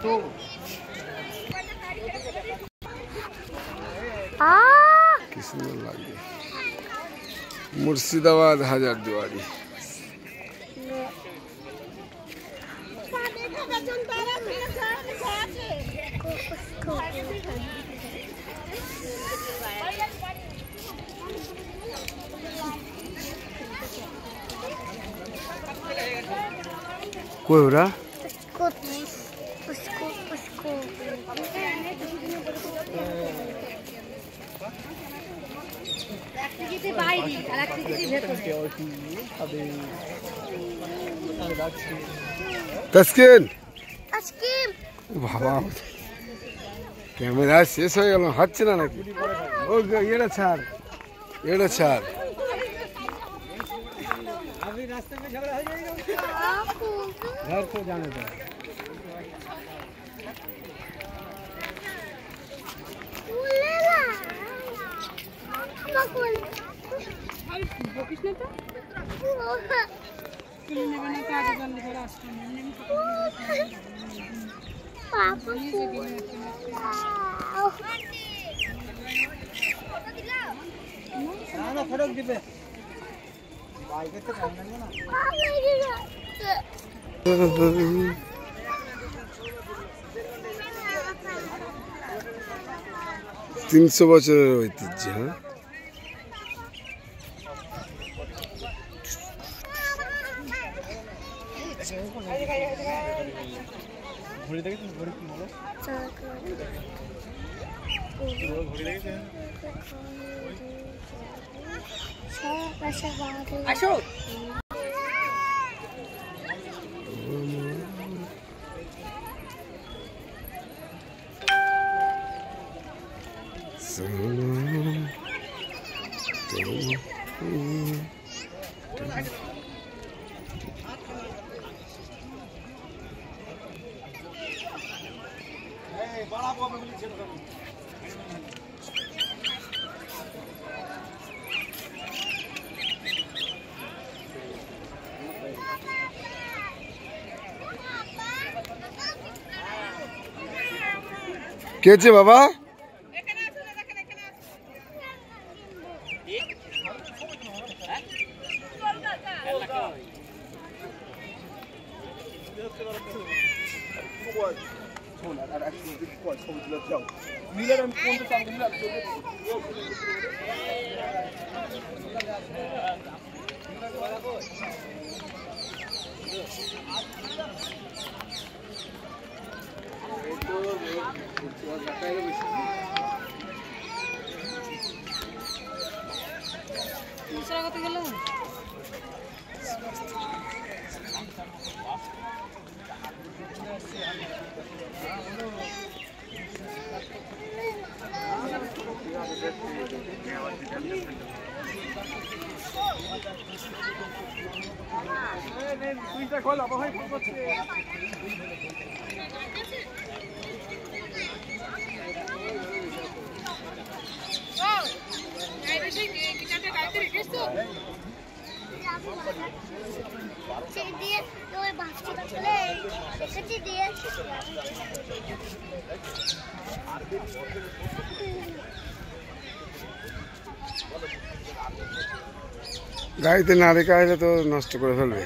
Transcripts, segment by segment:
কি সুন্দর লাগে। মুর্শিদাবাদ হাজারদুয়ারি। কই ওরা? তাসকিন বাবা ক্যামেরা শেষ হয়ে গেল, হচ্ছে না নাকি? ও এটা ছাড়, এটা ছাড়। अभी रास्ते में झगड़ा हो जाएगा, घर को जाने दो। फटक दिबे 300 বছরের ঐতিহ্য। আসো কে বাবা? গাড়িতে না রেখে আসলে তো নষ্ট করে ফেলবে।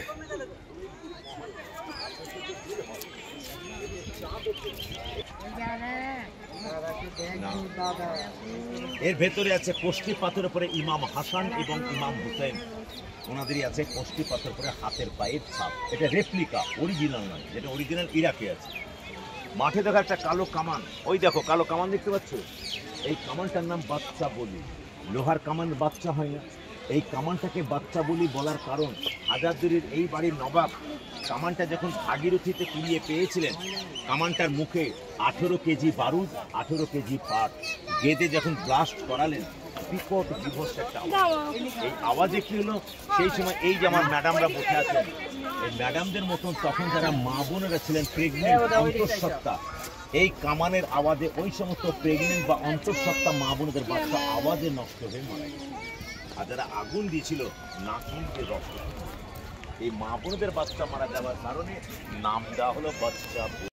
এর ভেতরে আছে কষ্টি পাথরের উপরে ইমাম হাসান এবং ইমাম হুসেন, ওনাদেরই আছে কষ্টি পাথরের উপরে হাতের পায়ের ছাপ। এটা রেপ্লিকা, অরিজিনাল নয়। যেটা অরিজিনাল ইরাকে আছে। মাঠে দেখা একটা কালো কামান, ওই দেখো কালো কামান দেখতে পাচ্ছ? এই কামানটার নাম বাচ্চা বলি। লোহার কামান বাচ্চা হয় না, এই কামানটাকে বাচ্চা বলি বলার কারণ হাজারদুয়ারির এই বাড়ির নবাব কামানটা যখন ভাগীরথীতে কুড়িয়ে পেয়েছিলেন, কামানটার মুখে 18 কেজি বারুদ, 18 কেজি পাট গেঁদে যখন ব্লাস্ট করালেন, বিকট বিভৎস একটা আওয়াজ। এই আওয়াজে কি হলো, সেই সময় এই যে আমার ম্যাডামরা বসে আছেন, এই ম্যাডামদের মতন তখন যারা মা বোনেরা ছিলেন প্রেগনেন্ট অন্তঃসত্ত্বা, এই কামানের আওয়াজে ওই সমস্ত প্রেগনেন্ট বা অন্তঃসত্ত্বা মা বোনদের বাচ্চা আওয়াজে নষ্ট হয়ে মারা গেছে। আর যারা আগুন দিয়েছিল নাকিতে রক্ত, এই মা বোনদের বাচ্চা মারা যাওয়ার কারণে নাম দেওয়া হলো বাচ্চা।